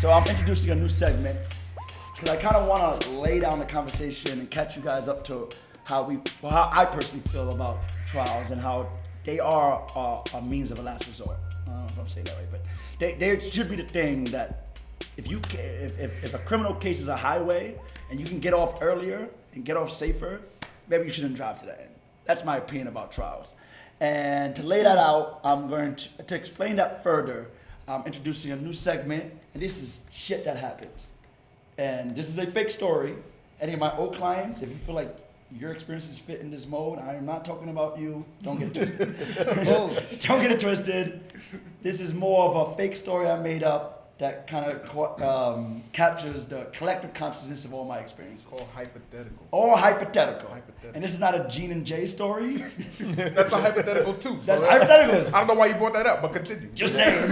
So I'm introducing a new segment because I kind of want to lay down the conversation and catch you guys up to how I personally feel about trials and how they are a means of a last resort. I don't know if I'm saying that right, but they should be the thing that if a criminal case is a highway and you can get off earlier and get off safer, maybe you shouldn't drive to the end. That's my opinion about trials. And to lay that out, I'm going to explain that further. I'm introducing a new segment, and this is shit that happens. And this is a fake story. Any of my old clients, if you feel like your experiences fit in this mode, I am not talking about you. Don't get it twisted. Don't get it twisted. This is more of a fake story I made up that kind of captures the collective consciousness of all my experiences. Or hypothetical. And this is not a Gene and Jay story. That's a hypothetical too. That's hypothetical. I don't know why you brought that up, but continue. Just saying.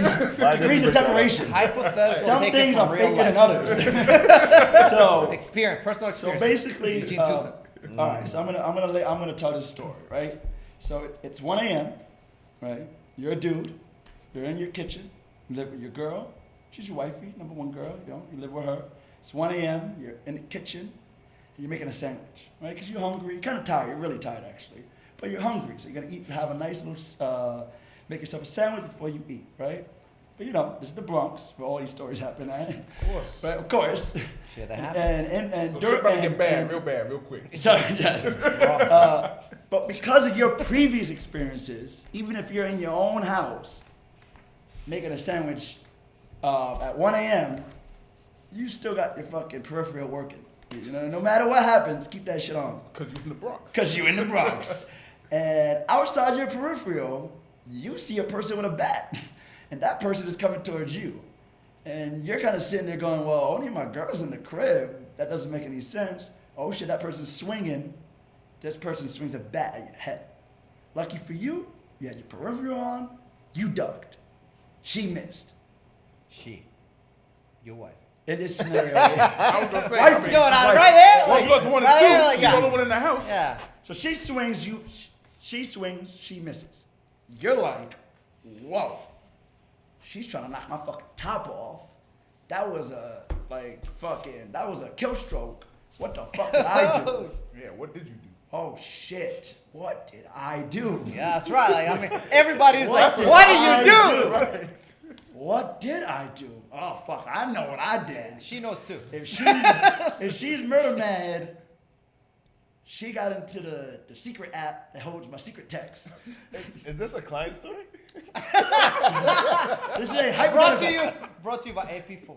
Degrees of separation. Hypothetical. Some things are faker than others. So personal experience. So basically, all right. So I'm gonna tell this story, right? So it's 1 a.m. Right? You're a dude. You're in your kitchen. You live with your girl. She's your wifey, number one girl. You live with her. It's 1 a.m. You're in the kitchen. And you're making a sandwich, right? Because you're hungry. You're kind of tired. You're really tired, actually. But you're hungry, so you're gonna eat. Have a nice little. Make yourself a sandwich before you eat, right? But this is the Bronx, where all these stories happen at. Of course. Right, of course. Shit, that happens. So shit about to get bad, real quick. So, yes. But because of your previous experiences, even if you're in your own house, making a sandwich at 1 a.m., you still got your fucking peripheral working. No matter what happens, keep that shit on. Because you're in the Bronx. Because you're in the Bronx. And outside your peripheral, you see a person with a bat. And that person is coming towards you. And you're kind of sitting there going, well, only my girl's in the crib. That doesn't make any sense. Oh shit, that person's swinging. This person swings a bat at your head. Lucky for you, you had your peripheral on, you ducked. She missed. Your wife. In this scenario, I was going to say, wife, right there? One plus one is right two. there, She's the only one in the house. Yeah. So she swings, she misses. You're like, whoa. She's trying to knock my fucking top off. That was a kill stroke. What the fuck did I do? Yeah, what did you do? Oh shit, what did I do? Yeah, that's right. Everybody's like, what did you do? Right. What did I do? Oh fuck, I know what I did. She knows too. If she's murder mad, she got into the secret app that holds my secret texts. Is this a client story? This is a hypothetical. Brought to you by AP4.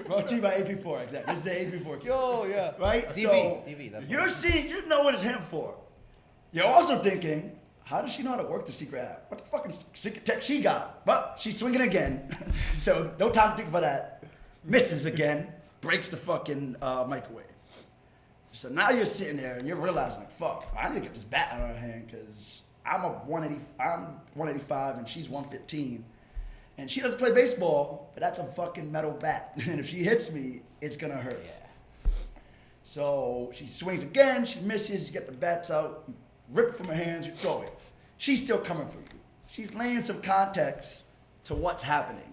Brought to you by AP4, exactly. This is the AP4 kid. Yo, yeah. Right? DV, that's you're seeing, you know what it's him for. You're also thinking, how does she know how to work the secret app? What the fucking secret text she got? But she's swinging again. So no time to think for that. Misses again. Breaks the fucking microwave. So now you're sitting there and you're realizing, like, fuck, I need to get this bat out of her hand because I'm 185 and she's 115. And she doesn't play baseball, but that's a fucking metal bat. And if she hits me, it's gonna hurt. Yeah. So she swings again, she misses, you get the bats out, you rip it from her hands, you throw it. She's still coming for you. She's laying some context to what's happening.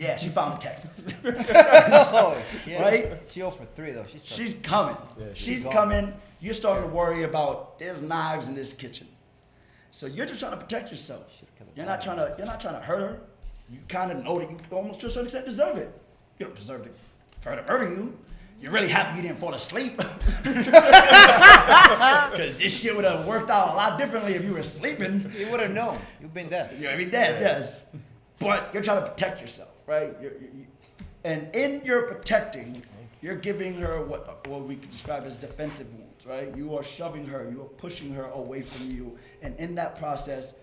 Yeah, she found the text. Oh, yeah. Right? She 0 for 3 though. She's coming. Yeah, she's coming. You're starting to worry about there's knives in this kitchen. So you're just trying to protect yourself. You're not trying to hurt her. You kind of know that you almost to a certain extent deserve it. You don't deserve it for her to murder you. You're really happy you didn't fall asleep. Because this shit would have worked out a lot differently if you were sleeping. You would have known. You've been dead. You'd be dead, yes. But you're trying to protect yourself, right? And in your protecting, you're giving her what we could describe as defensive wounds, right? You are shoving her, you are pushing her away from you. And in that process,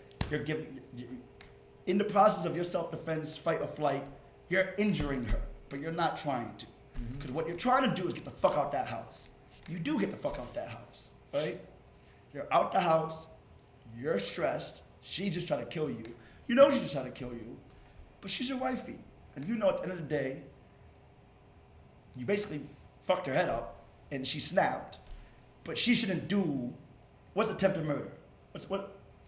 in the process of your self-defense, fight or flight, you're injuring her, but you're not trying to. Because what you're trying to do is get the fuck out that house. You do get the fuck out that house, right? You're out the house, you're stressed, she just tried to kill you. You know she just tried to kill you, but she's your wifey. And you know at the end of the day, you basically fucked her head up and she snapped, but she shouldn't do, what's attempted murder?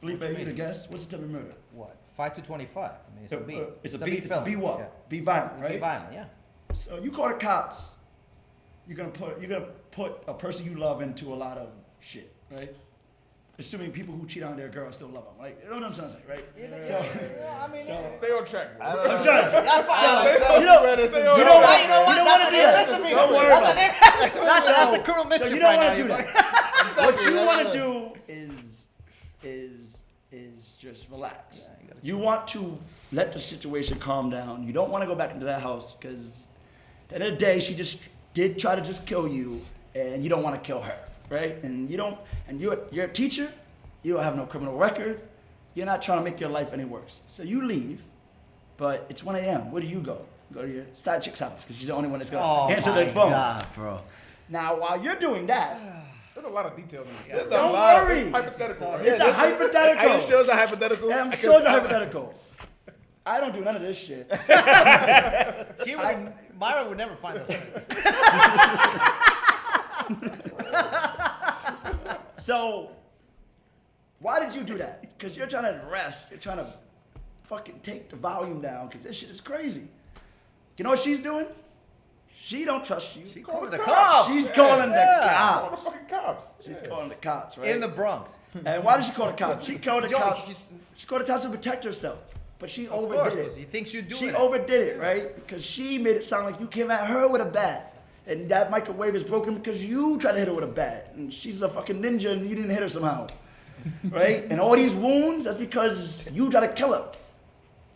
Felipe, What you you the mean? guess. What's attempted murder? What? 5 to 25. I mean, it's a B. It's a B felony. what? Yeah. Be violent, right? Be violent, yeah. So you call the cops. You're gonna put a person you love into a lot of shit, right? Assuming people who cheat on their girls still love them, right? You know what I'm trying to say, right? I mean, Stay on track, bro. I'm trying to. that's fine. You know what? Don't worry about it. That's a criminal mischief. So you don't right want to do now. that. What you want to do is just relax. Yeah, you gotta You want to let the situation calm down. You don't want to go back into that house because at the end of the day, she just did try to just kill you, and you don't want to kill her, right? And you don't. And you're a teacher. You don't have no criminal record. You're not trying to make your life any worse. So you leave, but it's 1 a.m. Where do you go? You go to your side chick's house because she's the only one that's gonna answer the phone. God, bro. Now, while you're doing that, There's a lot of details in this. don't worry. Hypothetical, right? It's a hypothetical. Are you sure it's a hypothetical? Yeah, I'm sure it's a hypothetical. I don't do none of this shit. Myra would never find us. So, why did you do that? Because you're trying to rest. You're trying to fucking take the volume down because this shit is crazy. You know what she's doing? She don't trust you. She Call called the the cops. cops. She's calling the Call the cops. fucking cops. She's calling the cops, right? In the Bronx. And why did she call the cops? She called the Yo, cops. she's- She called the cops to protect herself. But she Of course, overdid 'cause it. you think she'd do She it. overdid it, right? Because she made it sound like you came at her with a bat. And that microwave is broken because you tried to hit her with a bat. And she's a fucking ninja and you didn't hit her somehow. Right? And all these wounds, that's because you tried to kill her.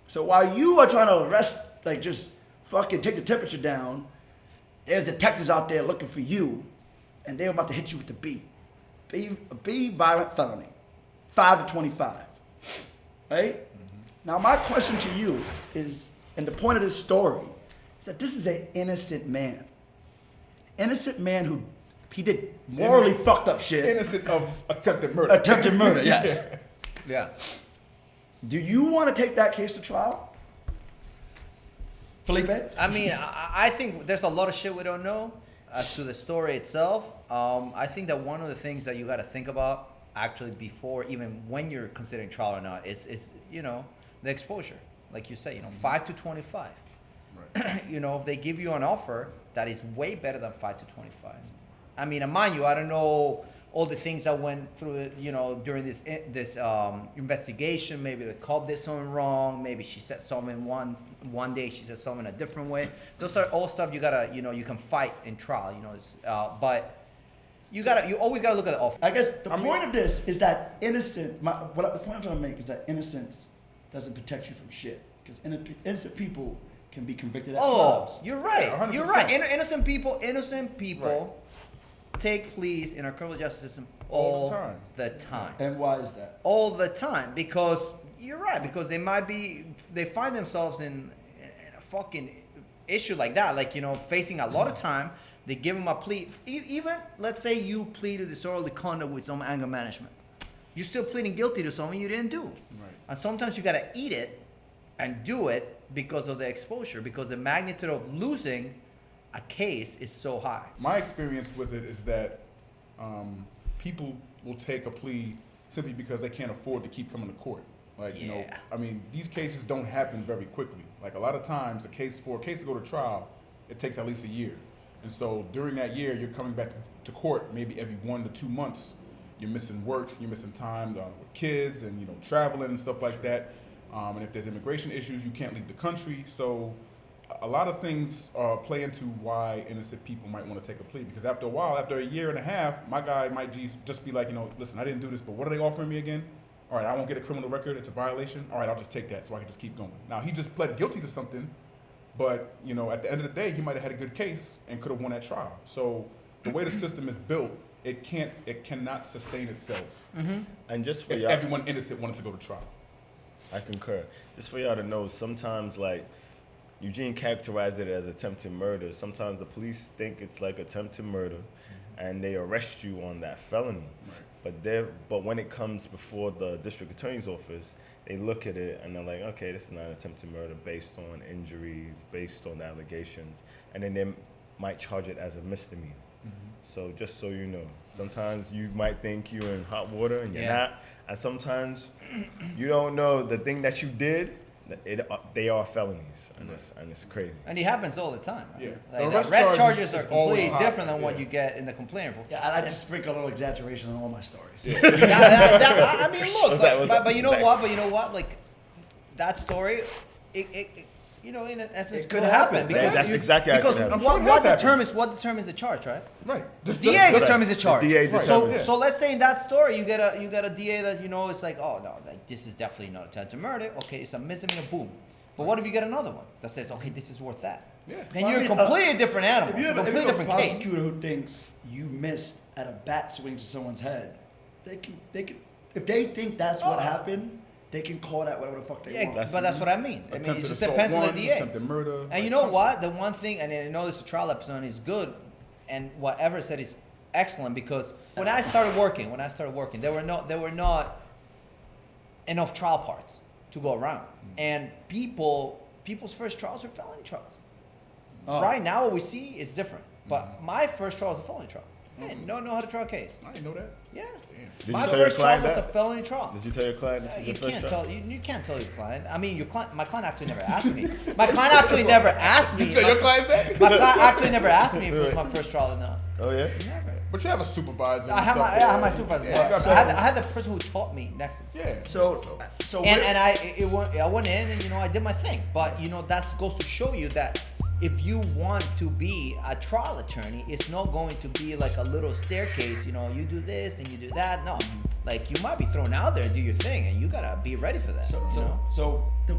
So while you are trying to rest, like just fucking take the temperature down, there's detectives out there looking for you. And they're about to hit you with the B. B violent felony. 5 to 25. Right? Now my question to you is, and the point of this story, is that this is an innocent man. Innocent man who he did morally fucked up shit. Innocent of attempted murder. Attempted murder, yes. Yeah. Do you want to take that case to trial? Felipe? I mean, I think there's a lot of shit we don't know as to the story itself. I think that one of the things that you got to think about actually before even when you're considering trial or not is you know, the exposure. Like you say, you know, 5 to 25. Right. You know, if they give you an offer that is way better than 5 to 25. I mean, and mind you, I don't know all the things that went through, you know, during this investigation. Maybe the cop did something wrong. Maybe she said something one day, she said something a different way. Those are all stuff you gotta, you know, you can fight in trial, you know. But you always gotta look at the offer. I guess the point of this is that the point I'm trying to make is that innocence doesn't protect you from shit. Because innocent people can be convicted at trials. You're right. Yeah, You're 100%. right. Innocent people take pleas in our criminal justice system all the time. And why is that? All the time, because you're right. Because they find themselves in a fucking issue like that, like, you know, facing a lot of time. They give them a plea. Even let's say you plead to disorderly conduct with some anger management, you're still pleading guilty to something you didn't do. Right. And sometimes you gotta eat it and do it because of the exposure, because the magnitude of losing a case is so high. My experience with it is that people will take a plea simply because they can't afford to keep coming to court. Like, you know, Yeah. I mean, these cases don't happen very quickly. Like, a lot of times, for a case to go to trial, it takes at least a year. And so during that year, you're coming back to court maybe every 1 to 2 months. You're missing work, you're missing time with kids and, you know, traveling and stuff like that. And if there's immigration issues, you can't leave the country. So a lot of things play into why innocent people might want to take a plea. Because after a while, after a year and a half, my guy might just be like, you know, listen, I didn't do this, but what are they offering me again? All right, I won't get a criminal record. It's a violation. All right, I'll just take that so I can just keep going. Now, he just pled guilty to something, but, you know, at the end of the day, he might have had a good case and could have won that trial. So the way the system is built, it cannot sustain itself And just for if y'all, everyone innocent wanted to go to trial. I concur. Just for y'all to know, sometimes like Eugene characterized it as attempted murder. Sometimes the police think it's like attempted murder, and they arrest you on that felony. But when it comes before the district attorney's office, they look at it and they're like, okay, this is not attempted murder based on injuries, based on allegations, and then they might charge it as a misdemeanor. So just so you know, sometimes you might think you're in hot water and you're Yeah. not, and sometimes you don't know the thing that you did. They are felonies, and it's crazy. And it happens all the time. Right? Yeah. Like, The the arrest arrest charges charges are is always completely high, different than what yeah. you get in the complaint report. Yeah, I like to sprinkle a little exaggeration on all my stories. I mean, look, What's that? What's but that? you know what? But you know what? Like that story, it you know, in essence, It could will happen. because That's you- exactly how it because could happen. I'm sure it what has what determines the charge, right? Right. The Just- DA just- determines the charge. The DA Right. determines. So let's say in that story you get a DA that you know it's like, oh no, like this is definitely not attempted murder. Okay, it's a misdemeanor, boom. But what if you get another one that says, okay, this is worth that? Yeah. Then Well, you're I a mean, completely different animal. If you It's a have completely a different case. prosecutor who thinks you missed at a bat swing to someone's head, they can if they think that's what happened, they can call that whatever the fuck they Yeah, want. but that's what I mean. I mean, it Attempted just assault depends on the one, DA. attempted murder. And like you know something. what? The one thing, and I know this trial episode is good, and what Ever said is excellent because when I started working, there were not enough trial parts to go around, and people's first trials are felony trials. Oh. Right now, what we see is different. But my first trial was a felony trial. I didn't know how to trial a case. I didn't know that. Yeah. Damn. Did you My tell your first trial client was a that? felony trial. Did you tell your client this is You your first can't trial? tell you can't tell your client. I mean, my client actually never asked me. My client actually never asked me. You tell your clients that? My client actually never asked me if it was my first trial or not. Oh yeah. Never. But you have a supervisor. I had my supervisor. Yeah, Yeah, so- I had the person who taught me next to me. Yeah. So And we're- I went in and I did my thing. But that goes to show you that if you want to be a trial attorney, it's not going to be like a little staircase. You do this and you do that. No, like you might be thrown out there, do your thing, and you gotta be ready for that. So the